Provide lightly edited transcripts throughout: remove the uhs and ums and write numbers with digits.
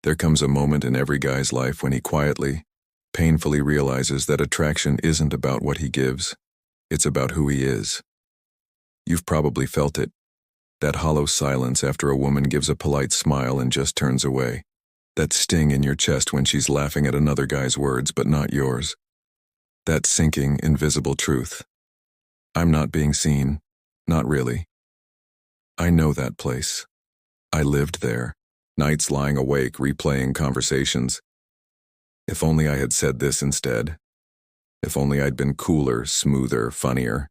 There comes a moment in every guy's life when he quietly, painfully realizes that attraction isn't about what he gives, it's about who he is. You've probably felt it, that hollow silence after a woman gives a polite smile and just turns away, that sting in your chest when she's laughing at another guy's words but not yours, that sinking, invisible truth. I'm not being seen, not really. I know that place. I lived there, nights lying awake replaying conversations. If only I had said this instead. If only I'd been cooler, smoother, funnier.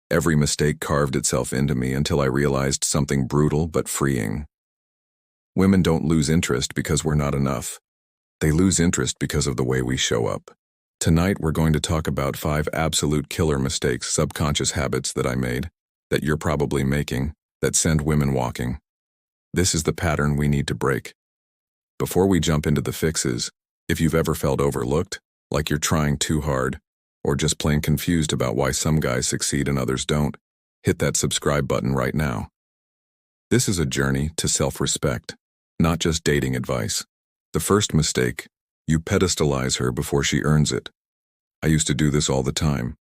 Every mistake carved itself into me until I realized something brutal but freeing. Women don't lose interest because we're not enough. They lose interest because of the way we show up. Tonight we're going to talk about 5 absolute killer mistakes, subconscious habits that I made, that you're probably making, that send women walking. This is the pattern we need to break. Before we jump into the fixes, if you've ever felt overlooked, like you're trying too hard, or just plain confused about why some guys succeed and others don't, hit that subscribe button right now. This is a journey to self-respect, not just dating advice. The first mistake, you pedestalize her before she earns it. I used to do this all the time.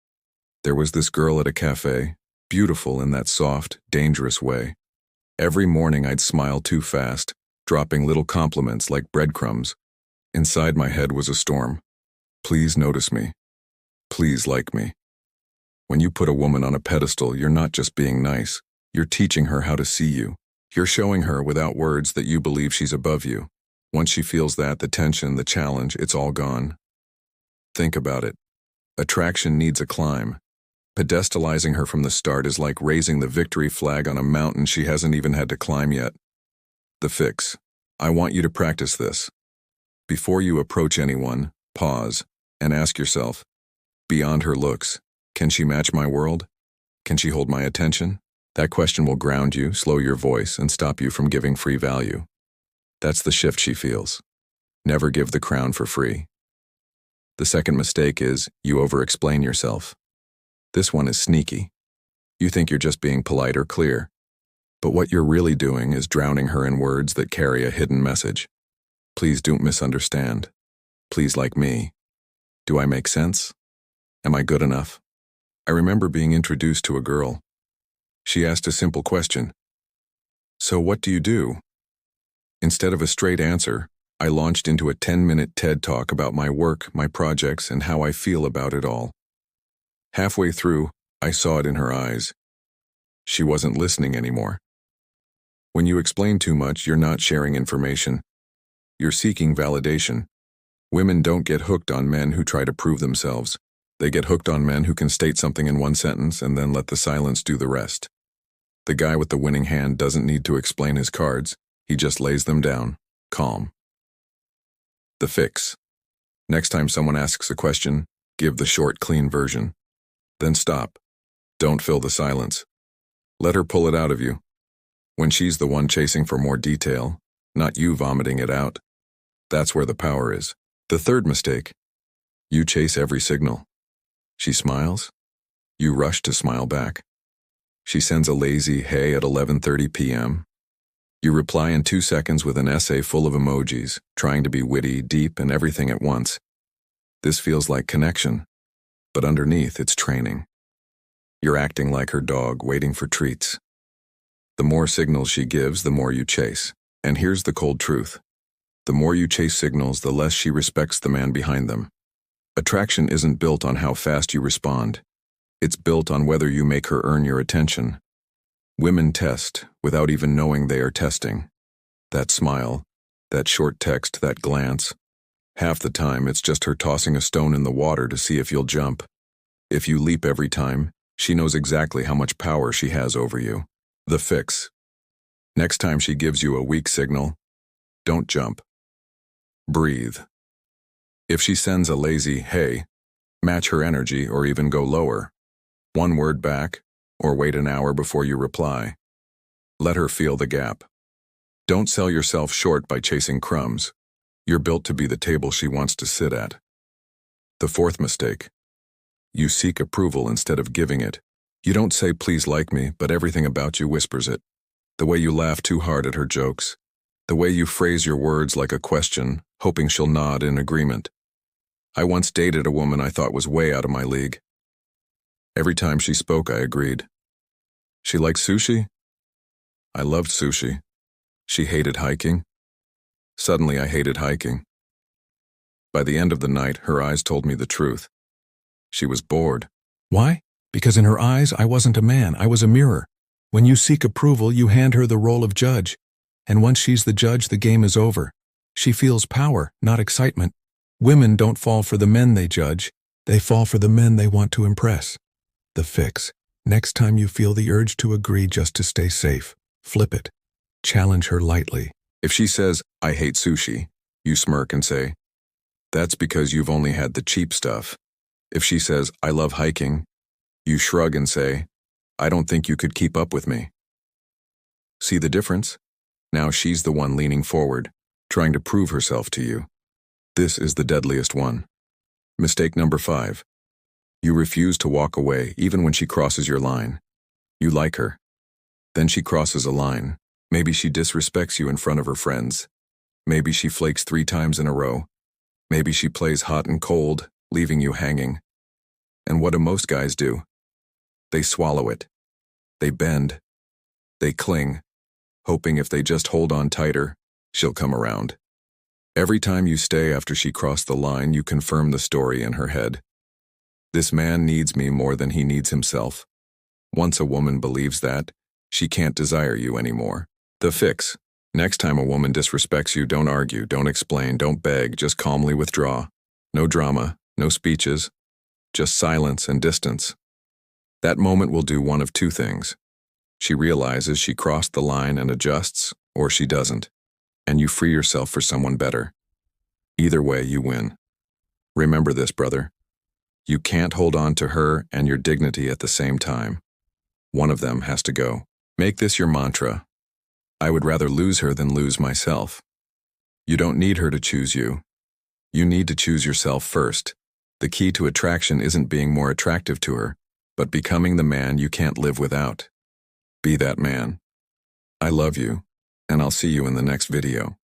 There was this girl at a cafe, beautiful in that soft, dangerous way. Every morning I'd smile too fast, dropping little compliments like breadcrumbs. Inside my head was a storm. Please notice me. Please like me. When you put a woman on a pedestal, you're not just being nice. You're teaching her how to see you. You're showing her without words that you believe she's above you. Once she feels that, the tension, the challenge, it's all gone. Think about it. Attraction needs a climb. Pedestalizing her from the start is like raising the victory flag on a mountain she hasn't even had to climb yet. The fix. I want you to practice this. Before you approach anyone, pause and ask yourself, beyond her looks, can she match my world? Can she hold my attention? That question will ground you, slow your voice, and stop you from giving free value. That's the shift she feels. Never give the crown for free. The second mistake is you over-explain yourself. This one is sneaky. You think you're just being polite or clear, but what you're really doing is drowning her in words that carry a hidden message. Please don't misunderstand. Please like me. Do I make sense? Am I good enough? I remember being introduced to a girl. She asked a simple question. So what do you do? Instead of a straight answer, I launched into a 10-minute TED Talk about my work, my projects, and how I feel about it all. Halfway through, I saw it in her eyes. She wasn't listening anymore. When you explain too much, you're not sharing information. You're seeking validation. Women don't get hooked on men who try to prove themselves. They get hooked on men who can state something in one sentence and then let the silence do the rest. The guy with the winning hand doesn't need to explain his cards. He just lays them down, calm. The fix. Next time someone asks a question, give the short, clean version. Then stop. Don't fill the silence. Let her pull it out of you. When she's the one chasing for more detail, not you vomiting it out. That's where the power is. The third mistake. You chase every signal. She smiles. You rush to smile back. She sends a lazy hey at 11:30 p.m. You reply in 2 seconds with an essay full of emojis, trying to be witty, deep, and everything at once. This feels like connection, but underneath it's training. You're acting like her dog, waiting for treats. The more signals she gives, the more you chase. And here's the cold truth. The more you chase signals, the less she respects the man behind them. Attraction isn't built on how fast you respond. It's built on whether you make her earn your attention. Women test without even knowing they are testing. That smile, that short text, that glance. Half the time, it's just her tossing a stone in the water to see if you'll jump. If you leap every time, she knows exactly how much power she has over you. The fix. Next time she gives you a weak signal, don't jump. Breathe. If she sends a lazy hey, match her energy or even go lower. One word back, or wait an hour before you reply. Let her feel the gap. Don't sell yourself short by chasing crumbs. You're built to be the table she wants to sit at. The fourth mistake. You seek approval instead of giving it. You don't say please like me, but everything about you whispers it. The way you laugh too hard at her jokes. The way you phrase your words like a question, hoping she'll nod in agreement. I once dated a woman I thought was way out of my league. Every time she spoke, I agreed. She liked sushi? I loved sushi. She hated hiking? Suddenly, I hated hiking. By the end of the night, her eyes told me the truth. She was bored. Why? Because in her eyes, I wasn't a man, I was a mirror. When you seek approval, you hand her the role of judge. And once she's the judge, the game is over. She feels power, not excitement. Women don't fall for the men they judge. They fall for the men they want to impress. The fix. Next time you feel the urge to agree just to stay safe, flip it. Challenge her lightly. If she says, I hate sushi, you smirk and say, that's because you've only had the cheap stuff. If she says, I love hiking, you shrug and say, I don't think you could keep up with me. See the difference? Now she's the one leaning forward, trying to prove herself to you. This is the deadliest one. Mistake number 5. You refuse to walk away even when she crosses your line. You like her. Then she crosses a line. Maybe she disrespects you in front of her friends. Maybe she flakes 3 times in a row. Maybe she plays hot and cold, leaving you hanging. And what do most guys do? They swallow it. They bend. They cling, hoping if they just hold on tighter, she'll come around. Every time you stay after she crossed the line, you confirm the story in her head. This man needs me more than he needs himself. Once a woman believes that, she can't desire you anymore. The fix. Next time a woman disrespects you, don't argue, don't explain, don't beg, just calmly withdraw. No drama, no speeches, just silence and distance. That moment will do one of 2 things. She realizes she crossed the line and adjusts, or she doesn't, and you free yourself for someone better. Either way, you win. Remember this, brother. You can't hold on to her and your dignity at the same time. One of them has to go. Make this your mantra. I would rather lose her than lose myself. You don't need her to choose you. You need to choose yourself first. The key to attraction isn't being more attractive to her, but becoming the man you can't live without. Be that man. I love you, and I'll see you in the next video.